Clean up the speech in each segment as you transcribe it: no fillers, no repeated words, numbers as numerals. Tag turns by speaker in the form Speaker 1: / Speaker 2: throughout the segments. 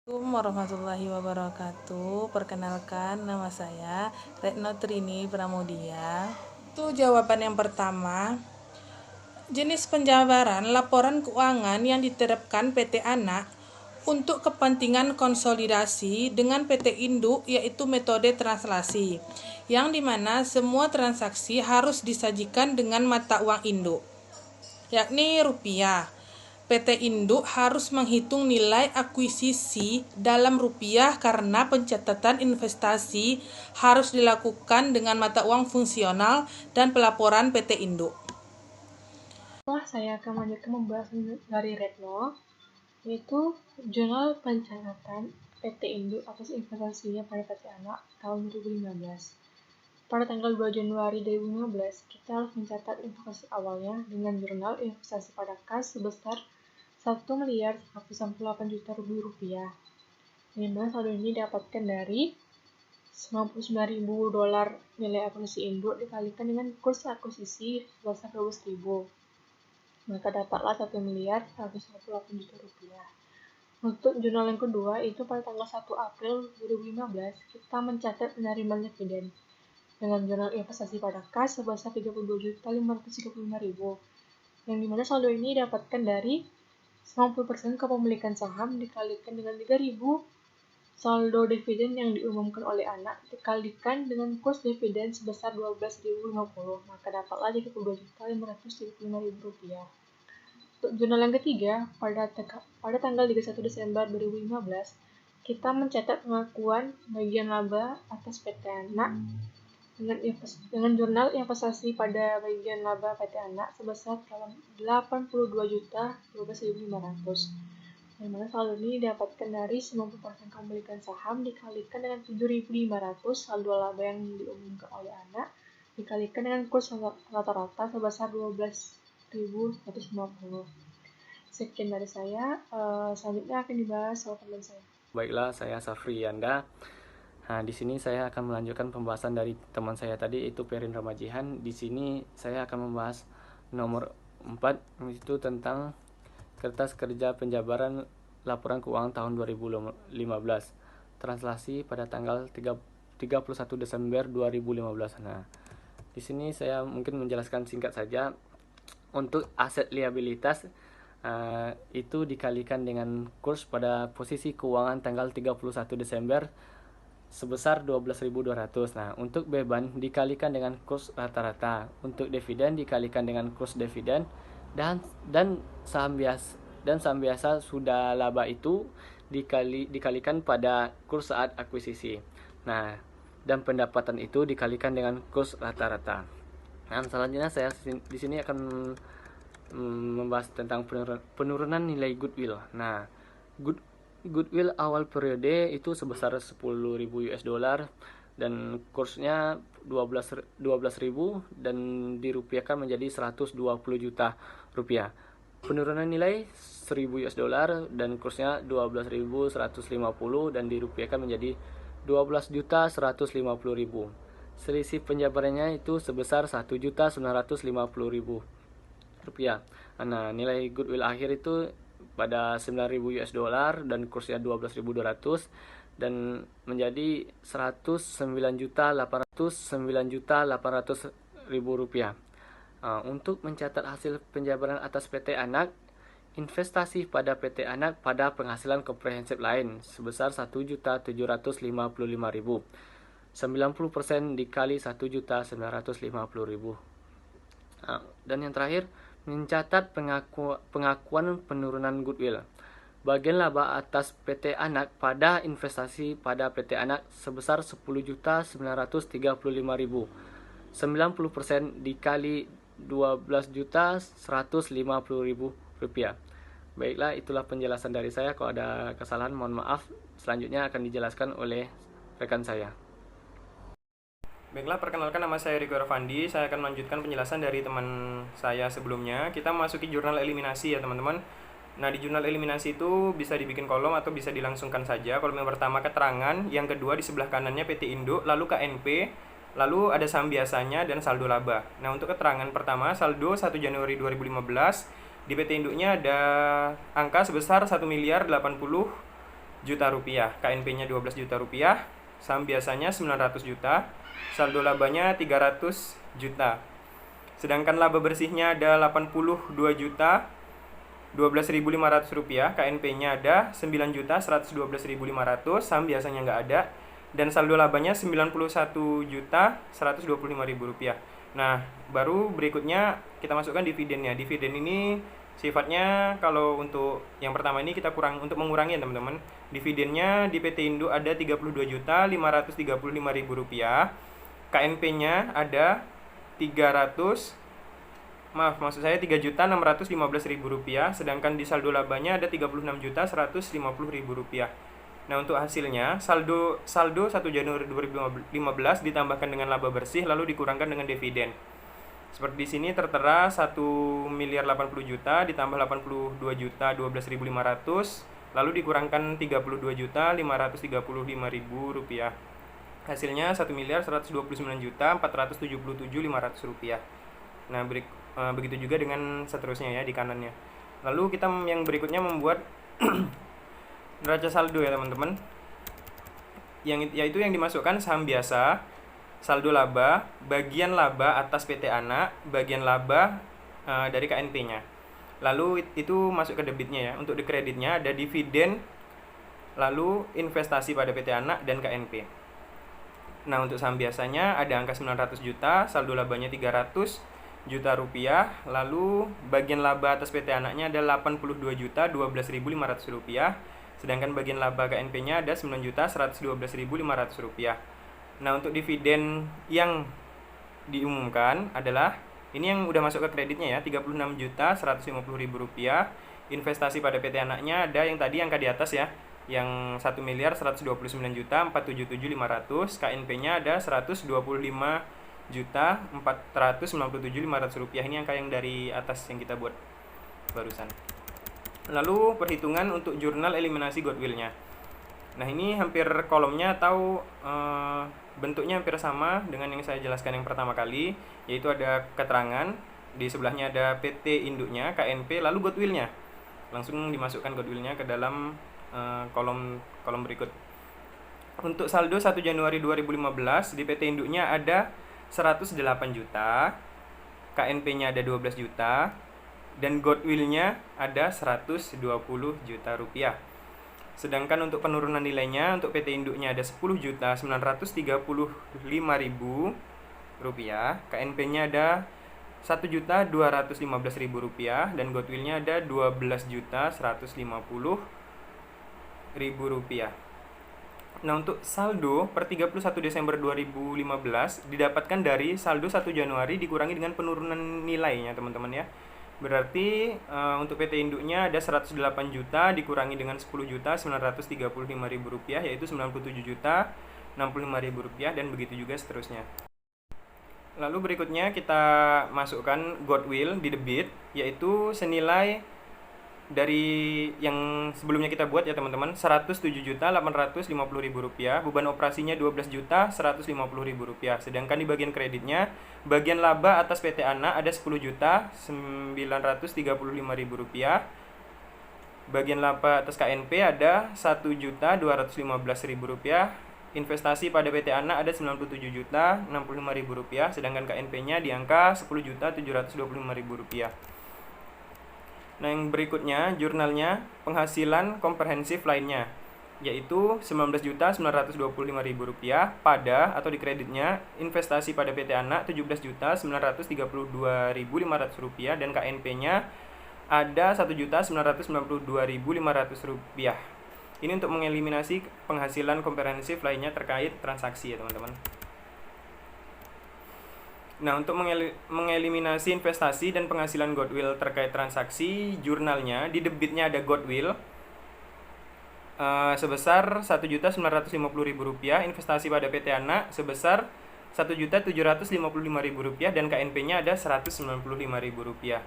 Speaker 1: Assalamualaikum warahmatullahi wabarakatuh. Perkenalkan, nama saya Retno Trini Pramudia. Itu jawaban yang pertama. Jenis penjabaran laporan keuangan yang diterapkan PT Anak untuk kepentingan konsolidasi dengan PT Induk, yaitu metode translasi, yang dimana semua transaksi harus disajikan dengan mata uang induk, yakni rupiah. PT Induk harus menghitung nilai akuisisi dalam rupiah karena pencatatan investasi harus dilakukan dengan mata uang fungsional dan pelaporan PT Induk.
Speaker 2: Saya akan melanjutkan membahas dari Retno, yaitu jurnal pencatatan PT Induk atas investasinya pada PT Anak tahun 2015. Pada tanggal 2 Januari 2015, kita harus mencatat investasi awalnya dengan jurnal investasi pada kas sebesar 1.168 juta rupiah. Di mana saldo ini didapatkan dari 99.000 dolar nilai akuisisi induk dikalikan dengan kurs akuisisi sebesar 12.000. Maka dapatlah 1.158 juta rupiah. Untuk jurnal yang kedua, itu pada tanggal 1 April 2015, kita mencatat penerimaan dividen dengan jurnal investasi pada kas sebesar 32.535.000, yang dimana saldo ini dapatkan dari 90% kepemilikan saham dikalikan dengan 3.000 saldo dividen yang diumumkan oleh anak dikalikan dengan kurs dividen sebesar 12.050, maka dapatlah 32.535.000 rupiah. Untuk jurnal yang ketiga, pada tanggal 31 Desember 2015, kita mencatat pengakuan bagian laba atas PT Anak dengan jurnal investasi pada bagian laba PT Anak sebesar 82.12.500, yang mana saldo ini didapatkan dari 90% kepemilikan saham dikalikan dengan 7.500 saldo laba yang diumumkan oleh Anak dikalikan dengan kurs rata-rata sebesar 12.150. Sekian dari saya. Selanjutnya akan dibahas oleh teman saya.
Speaker 3: Baiklah, saya Safri Yanda. Nah, di sini saya akan melanjutkan pembahasan dari teman saya tadi, yaitu Perin Ramajihan. Di sini saya akan membahas nomor 4, itu tentang kertas kerja penjabaran laporan keuangan tahun 2015. Translasi pada tanggal 31 Desember 2015. Nah, di sini saya mungkin menjelaskan singkat saja. Untuk aset liabilitas itu dikalikan dengan kurs pada posisi keuangan tanggal 31 Desember sebesar 12.200. Nah, untuk beban dikalikan dengan kurs rata-rata. Untuk dividen dikalikan dengan kurs dividen dan saham biasa sudah laba itu dikalikan pada kurs saat akuisisi. Nah, dan pendapatan itu dikalikan dengan kurs rata-rata. Nah, selanjutnya saya di sini akan membahas tentang penurunan nilai goodwill. Nah, goodwill awal periode itu sebesar 10.000 US dollar dan kursnya 12.000 dan dirupiahkan menjadi 120 juta rupiah. Penurunan nilai 1.000 US dollar dan kursnya 12.150 dan dirupiahkan menjadi 12.150.000. Selisih penjabarannya itu sebesar 1.950.000 rupiah. Nah, nilai goodwill akhir itu pada 9.000 US dollar dan kursnya 12.200 dan menjadi 109.800.000 rupiah. Untuk mencatat hasil penjabaran atas PT Anak, investasi pada PT Anak pada penghasilan komprehensif lain sebesar 1.755.000. 90% dikali 1.950.000. Dan yang terakhir, mencatat pengakuan penurunan goodwill. Bagian laba atas PT Anak pada investasi pada PT Anak sebesar 10.935.000. 90% dikali 12.150.000 rupiah. Baiklah, itulah penjelasan dari saya. Kalau ada kesalahan mohon maaf. Selanjutnya akan dijelaskan oleh rekan saya.
Speaker 4: Baiklah, perkenalkan nama saya Riko Irfandi. Saya akan melanjutkan penjelasan dari teman saya sebelumnya. Kita memasuki jurnal eliminasi ya teman-teman. Nah, di jurnal eliminasi itu bisa dibikin kolom atau bisa dilangsungkan saja. Kolom yang pertama keterangan, yang kedua di sebelah kanannya PT Induk, lalu KNP, lalu ada saham biasanya dan saldo laba. Nah, untuk keterangan pertama, saldo 1 Januari 2015, di PT Induknya ada angka sebesar 1.080 juta rupiah, KNP-nya 12 juta rupiah, saham biasanya 900 juta, saldo labanya 300 juta. Sedangkan laba bersihnya ada 82 juta 12.500 rupiah, KNP-nya ada 9 juta 112.500, saham biasanya nggak ada, dan saldo labanya 91 juta 125.000 rupiah. Nah, baru berikutnya kita masukkan dividennya. Dividen ini sifatnya kalau untuk yang pertama ini kita untuk mengurangi teman-teman. Dividennya di PT Induk ada 32 juta 535.000 rupiah. KNP-nya ada 3.615.000 rupiah, sedangkan di saldo labanya ada 36.150.000 rupiah. Nah, untuk hasilnya saldo 1 Januari 2015 ditambahkan dengan laba bersih lalu dikurangkan dengan dividen. Seperti di sini tertera 1.080 juta ditambah 82 juta 12.500 lalu dikurangkan 32 juta 535.000 rupiah. Hasilnya 1.129 juta 477.500 rupiah. Nah, begitu juga dengan seterusnya ya di kanannya. Lalu kita yang berikutnya membuat neraca saldo ya teman-teman, yaitu yang dimasukkan saham biasa, saldo laba, bagian laba atas PT Anak, bagian laba dari KNP-nya. Lalu itu masuk ke debitnya ya. Untuk di kreditnya ada dividen, lalu investasi pada PT Anak dan KNP. Nah, untuk saham biasanya ada angka 900 juta, saldo labanya 300 juta rupiah, lalu bagian laba atas PT Anaknya ada 82 juta 12.500 rupiah, sedangkan bagian laba KNP-nya ada 9.112.500 rupiah. Nah, untuk dividen yang diumumkan adalah ini yang udah masuk ke kreditnya ya, 36.150.000 rupiah. Investasi pada PT Anaknya ada yang tadi angka di atas ya, yang 1.129.477.500. KNP-nya ada 125.497.500 rupiah. Ini angka yang dari atas yang kita buat barusan. Lalu perhitungan untuk jurnal eliminasi goodwill-nya. Nah, ini hampir kolomnya atau bentuknya hampir sama dengan yang saya jelaskan yang pertama kali, yaitu ada keterangan, di sebelahnya ada PT Induknya, KNP, lalu goodwill-nya. Langsung dimasukkan goodwill-nya ke dalam kolom berikut. Untuk saldo 1 Januari 2015 di PT Induknya ada 108 juta, KNP-nya ada 12 juta, dan goodwill-nya ada 120 juta rupiah. Sedangkan untuk penurunan nilainya untuk PT Induknya ada 10.935.000 rupiah, KNP-nya ada 1.215.000 rupiah, dan goodwill-nya ada 12.150.000 rupiah. Nah, untuk saldo per 31 Desember 2015 didapatkan dari saldo 1 Januari dikurangi dengan penurunan nilainya teman-teman ya. Berarti untuk PT Induknya ada 108 juta dikurangi dengan 10.935.000 rupiah, yaitu 97.065.000 rupiah, dan begitu juga seterusnya. Lalu berikutnya kita masukkan goodwill di debit, yaitu senilai dari yang sebelumnya kita buat ya teman-teman, 107.850.000 rupiah, beban operasinya 12.150.000 rupiah. Sedangkan di bagian kreditnya, bagian laba atas PT Anak ada 10.935.000 rupiah, bagian laba atas KNP ada 1.215.000 rupiah, investasi pada PT Anak ada 97.065.000 rupiah, sedangkan KNP-nya di angka 10.725.000 rupiah. Nah, yang berikutnya jurnalnya penghasilan komprehensif lainnya, yaitu 19.925.000 rupiah pada atau di kreditnya investasi pada PT Anak 17.932.500 rupiah, dan KNP-nya ada 1.992.500 rupiah. Ini untuk mengeliminasi penghasilan komprehensif lainnya terkait transaksi ya teman-teman. Nah, untuk mengeliminasi investasi dan penghasilan goodwill terkait transaksi, jurnalnya di debitnya ada goodwill sebesar 1.950.000 rupiah, investasi pada PT Anak sebesar 1.755.000 rupiah, dan KNP-nya ada 195.000 rupiah.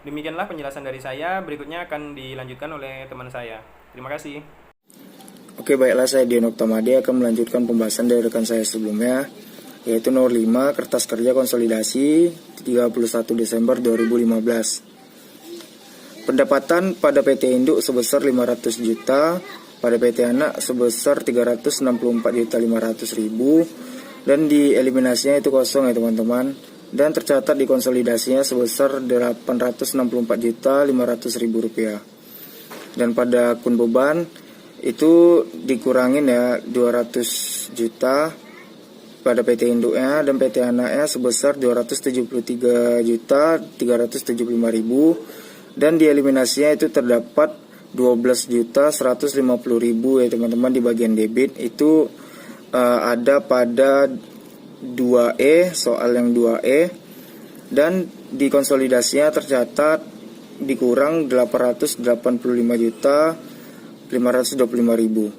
Speaker 4: Demikianlah penjelasan dari saya, berikutnya akan dilanjutkan oleh teman saya. Terima kasih.
Speaker 5: Oke, baiklah, saya Dian Oktamade akan melanjutkan pembahasan dari rekan saya sebelumnya, yaitu nomor 5, kertas kerja konsolidasi 31 Desember 2015. Pendapatan pada PT Induk sebesar 500 juta, pada PT Anak sebesar 364.500.000, dan dieliminasinya itu kosong ya teman-teman. Dan tercatat di konsolidasinya sebesar 864.500.000 rupiah. Dan pada akun beban itu dikurangin ya 200 juta pada PT Induknya, dan PT Anaknya sebesar 273.375.000, dan dieliminasinya itu terdapat 12.150.000 ya teman-teman. Di bagian debit itu ada pada 2E, soal yang 2E, dan di konsolidasinya tercatat dikurang 885.525.000.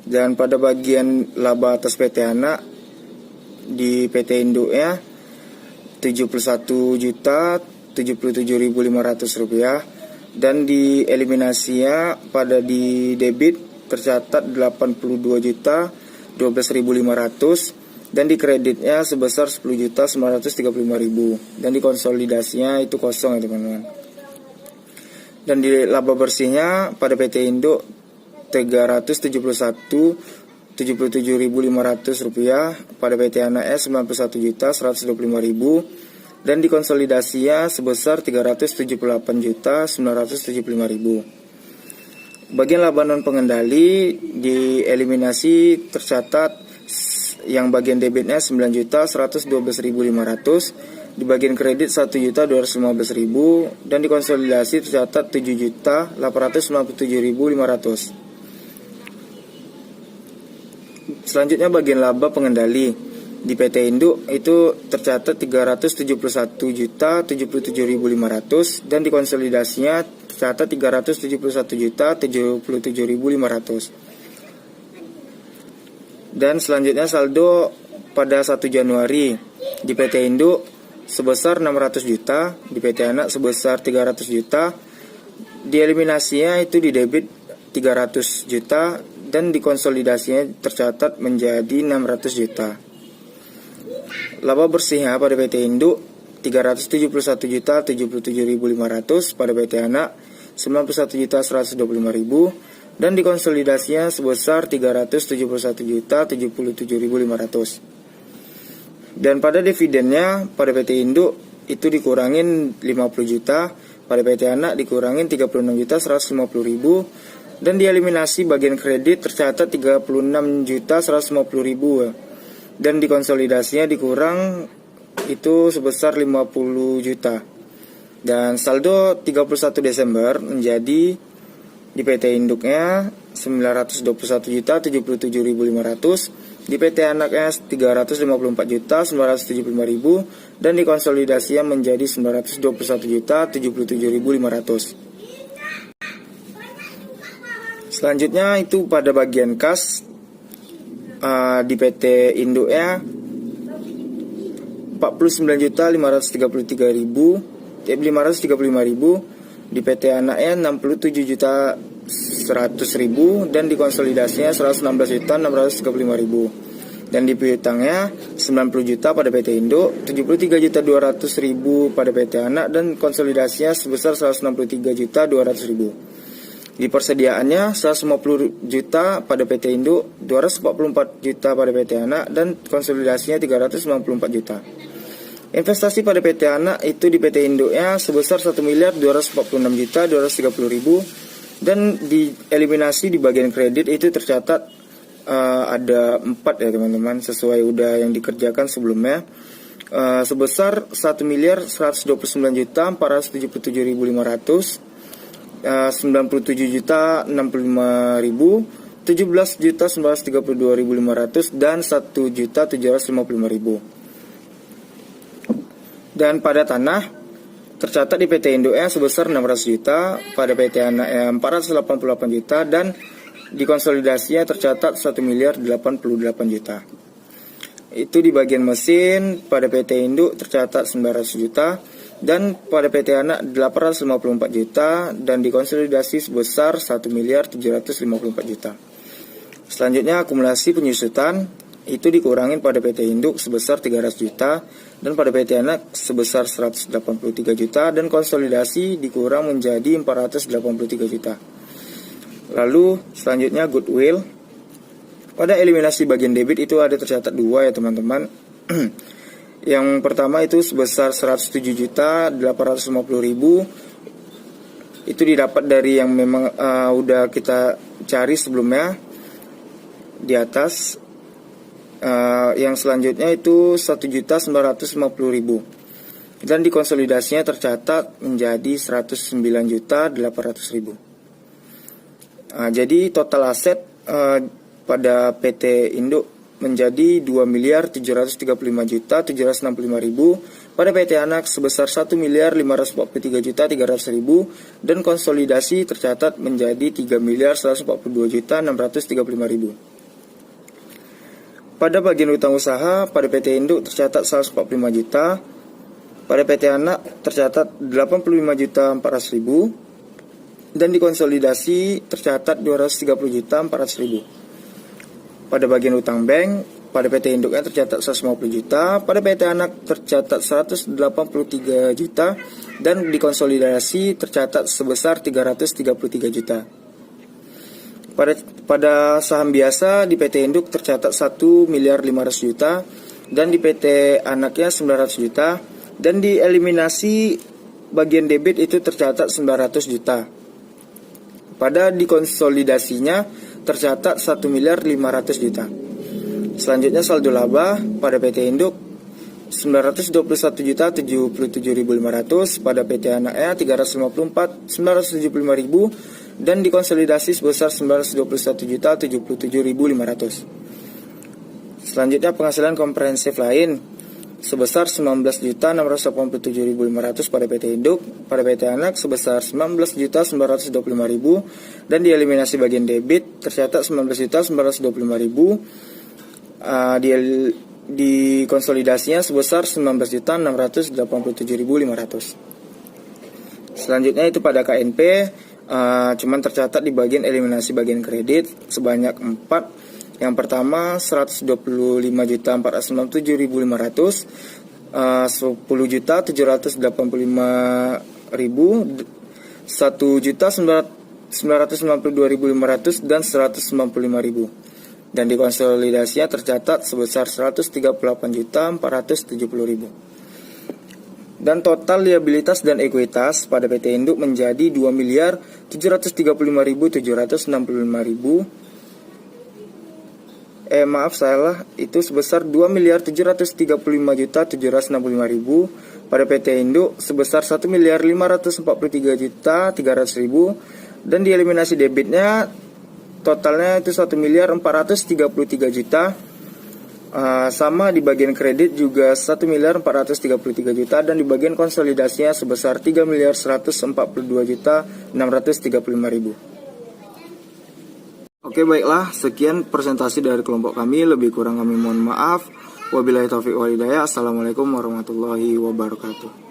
Speaker 5: Dan pada bagian laba atas PT Anak di PT Induknya 71.077.500 rupiah, dan di eliminasinya pada di debit tercatat 82.012.500, dan di kreditnya sebesar 10.935.000, dan di konsolidasinya itu kosong ya teman-teman. Dan di laba bersihnya pada PT Induk 377.500 rupiah, pada PT Anaknya 91.125.000, dan dikonsolidasinya sebesar 378.975.000. Bagian laba non pengendali di eliminasi tercatat yang bagian debitnya 9.112.500, di bagian kredit 1.215.000, dan dikonsolidasi tercatat 7.897.500. Selanjutnya bagian laba pengendali di PT Induk itu tercatat 371.077.500, dan dikonsolidasinya tercatat 371.077.500. Dan selanjutnya saldo pada 1 Januari di PT Induk sebesar 600 juta, di PT Anak sebesar 300 juta, dieliminasinya itu di debit 300 juta, dan dikonsolidasinya tercatat menjadi 600 juta. Laba bersihnya pada PT Induk 371.077.500, pada PT Anak 91.125.000, dan dikonsolidasinya sebesar 371.077.500. Dan pada dividennya pada PT Induk itu dikurangin 50 juta, pada PT Anak dikurangin 36.150.000, dan dieliminasi bagian kredit tercatat 36.150.000, dan dikonsolidasinya dikurang itu sebesar 50 juta. Dan saldo 31 Desember menjadi di PT Induknya 921.077.500, di PT Anaknya 354.975.000, dan dikonsolidasinya menjadi 921.077.500. Selanjutnya itu pada bagian kas di PT Induknya 49.535.000, di PT Anaknya 67.100.000, dan dikonsolidasinya 116.635.000. Dan di piutangnya 90 juta pada PT Induk, 73.200.000 pada PT Anak, dan konsolidasinya sebesar 163.200.000. Di persediaannya 150 juta pada PT Induk, 244 juta pada PT Anak, dan konsolidasinya 394 juta. Investasi pada PT Anak itu di PT Induknya sebesar 1.246.230.000, dan di eliminasi di bagian kredit itu tercatat ada 4 ya teman-teman, sesuai udah yang dikerjakan sebelumnya, sebesar 1.129.477.500, 97.065.000, 17.932.500, dan 1.755.000. Dan pada tanah tercatat di PT Induknya sebesar 600 juta, pada PT Anaknya 488 juta, dan di konsolidasinya tercatat 1.088 juta. Itu di bagian mesin pada PT Induk tercatat 900 juta, dan pada PT Anak 854 juta, dan dikonsolidasi sebesar 1.754 juta. Selanjutnya akumulasi penyusutan itu dikurangin pada PT induk sebesar 300 juta dan pada PT anak sebesar 183 juta dan konsolidasi dikurang menjadi 483 juta. Lalu selanjutnya goodwill. Pada eliminasi bagian debit itu ada tercatat dua ya teman-teman. Yang pertama itu sebesar 107.850.000. Itu didapat dari yang memang udah kita cari sebelumnya di atas. Yang selanjutnya itu 1.950.000 dan dikonsolidasinya tercatat menjadi 109.800.000. Jadi total aset pada PT Induk menjadi 2.735.765.000, pada PT Anak sebesar 1.543.300.000 dan konsolidasi tercatat menjadi 3.142.635.000. Pada bagian utang usaha pada PT Induk tercatat 145 juta, pada PT Anak tercatat 85.400.000 dan dikonsolidasi tercatat 230.400.000. Pada bagian utang bank pada PT Induknya tercatat 150 juta, pada PT Anak tercatat 183 juta dan dikonsolidasi tercatat sebesar 333 juta. Pada saham biasa di PT Induk tercatat 1.500.000.000 juta dan di PT Anaknya 900 juta dan dieliminasi bagian debit itu tercatat 900 juta. Pada dikonsolidasinya tercatat 1.500.000.000 juta. Selanjutnya saldo laba pada PT Induk 921.077.500, pada PT Anaknya 354.975.000 dan dikonsolidasi sebesar 921.077.500. Selanjutnya penghasilan komprehensif lain sebesar 19.687.500 pada PT Induk, pada PT Anak sebesar 19.925.000 dan dieliminasi bagian debit tercatat 19.925.000. Di konsolidasinya sebesar 19.687.500. Selanjutnya itu pada KNP cuman tercatat di bagian eliminasi bagian kredit sebanyak 4. Yang pertama 125.497.500, 10.785.000, 1.992.500 dan 195.000. Dan dikonsolidasinya tercatat sebesar 138.470.000. Dan total liabilitas dan ekuitas pada PT Induk menjadi 2.735.765.000. Itu sebesar 2.735.765.000 pada PT Induk sebesar 1.543.300.000 dan dieliminasi debitnya totalnya itu 1.433.000.000. Sama di bagian kredit juga 1.433.000.000 dan di bagian konsolidasinya sebesar 3.142.635.000. Oke, baiklah, sekian presentasi dari kelompok kami. Lebih kurang kami mohon maaf. Wabillahi taufiq wal hidayah. Assalamualaikum warahmatullahi wabarakatuh.